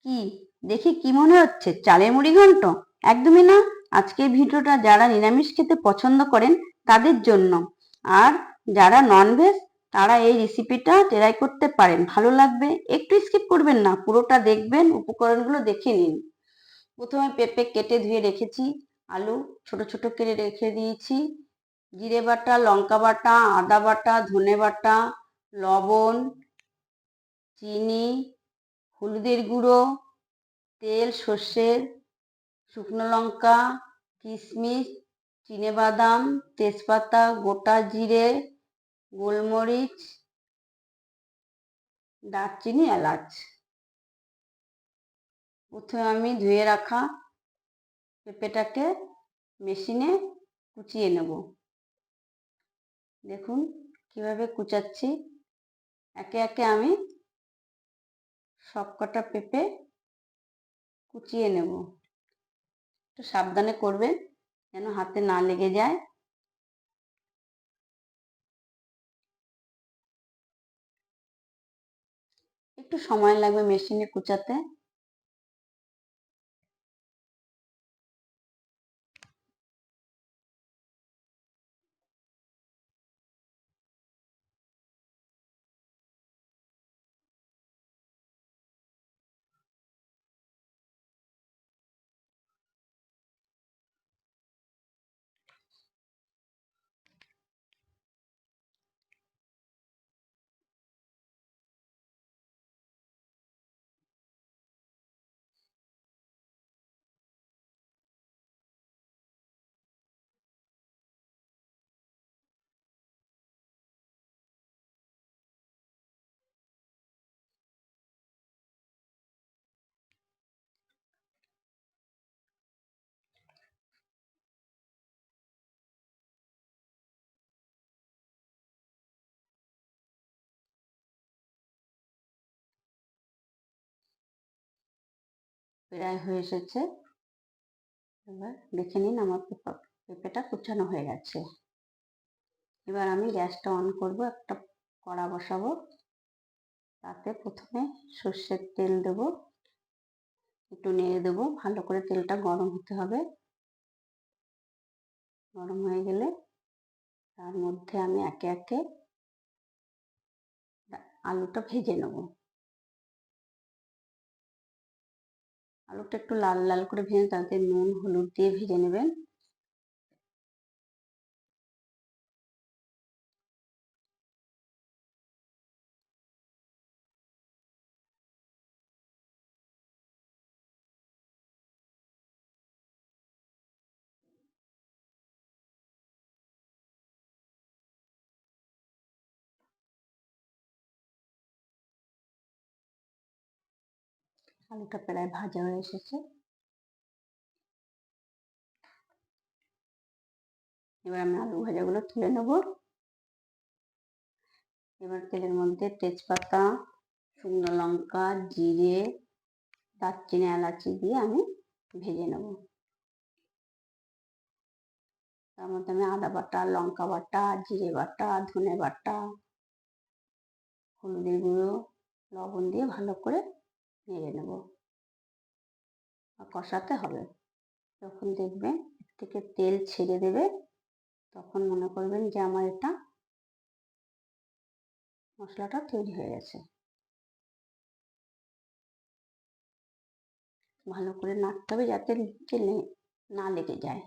কি দেখি কি মনে হচ্ছে? চালের মুড়ি ঘন্ট? একদমই না। আজকে ভিডিওটা যারা নিরামিষ খেতে পছন্দ করেন তাদের জন্য, আর যারা ননভেজ তারা এই রেসিপিটা ট্রাই করতে পারেন, ভালো লাগবে। একটু স্কিপ করবেন না, পুরোটা দেখবেন। উপকরণগুলো দেখে নিন। প্রথমে পেঁপে কেটে ধুয়ে রেখেছি, আলু ছোট ছোট কেটে রেখে দিয়েছি, জিরে বাটা, লঙ্কা বাটা, আদা বাটা, ধনে বাটা, লবণ, চিনি, হলুদের গুঁড়ো, তেল, সর্ষের, শুকনো লঙ্কা, কিশমিশ, চিনেবাদাম, তেজপাতা, গোটা জিরে, গোলমরিচ, দারচিনি, এলাচ। প্রথমে আমি ধুয়ে রাখা পেঁপেটাকে মেশিনে কুচিয়ে নেব। দেখুন কিভাবে কুচাচ্ছি। একে একে আমি সবকটা পেঁপে কুচিয়ে নেব। একটু সাবধানে করবেন যেন হাতে না লেগে যায়। একটু সময় লাগবে মেশিনে কুচাতে। প্রায় হয়ে এসেছে। এবার দেখে নিন আমার পেঁপেটা কুচানো হয়ে গেছে। এবার আমি গ্যাসটা অন করব, একটা কড়া বসাবো। তাতে প্রথমে সর্ষের তেল দেব, একটু নেড়ে দেবো। ভালো করে তেলটা গরম হতে হবে। গরম হয়ে গেলে তার মধ্যে আমি একে একে আলুটা ভেজে নেব। আলুটা একটু লাল লাল করে ভেজে তাতে নুন হলুদ দিয়ে ভেজে নেবেন। আলুটা প্রায় ভাজা হয়ে এসেছে। এবার আমি আলু ভাজাগুলো তুলে নেব। এবার তেলের মধ্যে তেজপাতা, শুকনো লঙ্কা, জিরে, দারচিনি, এলাচি দিয়ে আমি ভেজে নেব। তার মধ্যে আমি আদা বাটা, লঙ্কা বাটা, জিরে বাটা, ধনে বাটা, হলুদের গুঁড়ো, লবণ দিয়ে ভালো করে নেড়ে নেব। আর কষাতে হবে। যখন দেখবেন এর থেকে তেল ছেড়ে দেবে তখন মনে করবেন যে আমার এটা মশলাটা তৈরি হয়ে গেছে। ভালো করে নাড়তে হবে যাতে তেলে না লেগে যায়।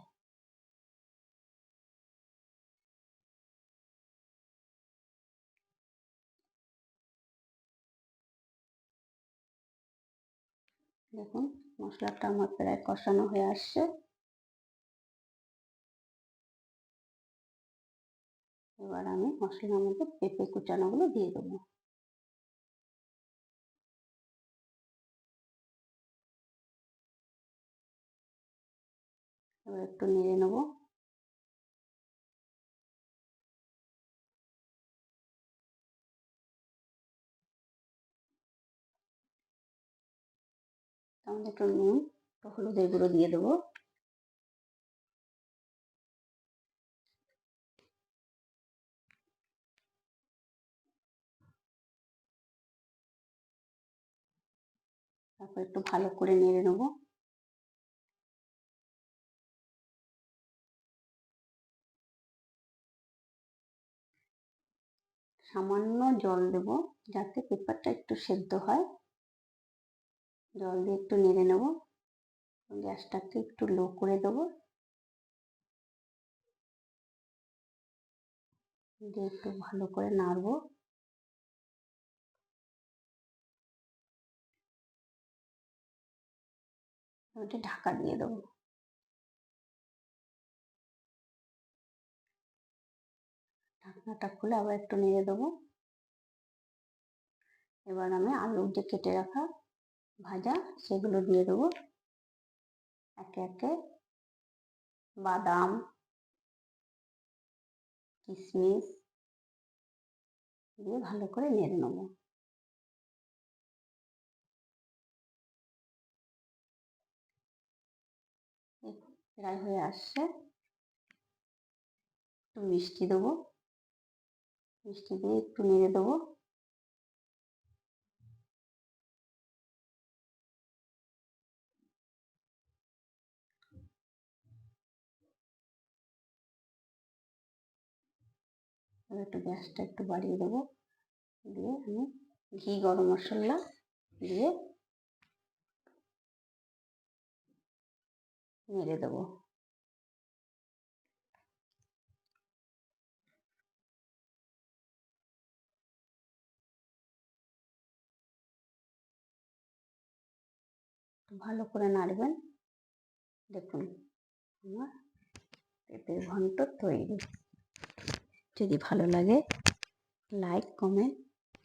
দেখুন মশলাটা আমার প্রায় কষানো হয়ে আসছে। এবার আমি মশলার মধ্যে পেঁপে কুচানোগুলো দিয়ে দেবো। এবার একটু নেড়ে নেব। তার মধ্যে একটু নুন, একটু হলুদের গুঁড়ো দিয়ে দেবো। তারপর একটু ভালো করে নেড়ে নেবো। সামান্য জল দেব যাতে পেঁপাটা একটু সেদ্ধ হয়। জল দিয়ে একটু নেড়ে নেব। গ্যাসটাকে একটু লো করে দেবো, দিয়ে একটু ভালো করে নাড়বো। ওটা ঢাকা দিয়ে দেবো। ঢাকনাটা খুলে আবার একটু নেড়ে দেবো। এবার আমি আলু যে কেটে রাখা ভাজা সেগুলো দিয়ে দেবো একে একে। বাদাম, কিশমিশ দিয়ে ভালো করে নেড়ে নেবো। প্রায় হয়ে আসছে। একটু মিষ্টি দেবো, মিষ্টি দিয়ে একটু নেড়ে দেবো। একটু গ্যাসটা একটু বাড়িয়ে দেবো, দিয়ে আমি ঘি গরম মশলা দিয়ে নেড়ে দেবো। ভালো করে নাড়বেন। দেখুন আমার পেঁপের ঘন্ট তৈরি। যদি ভালো লাগে লাইক, কমেন্ট,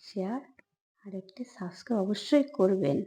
শেয়ার আর একটি সাবস্ক্রাইব অবশ্যই করবেন।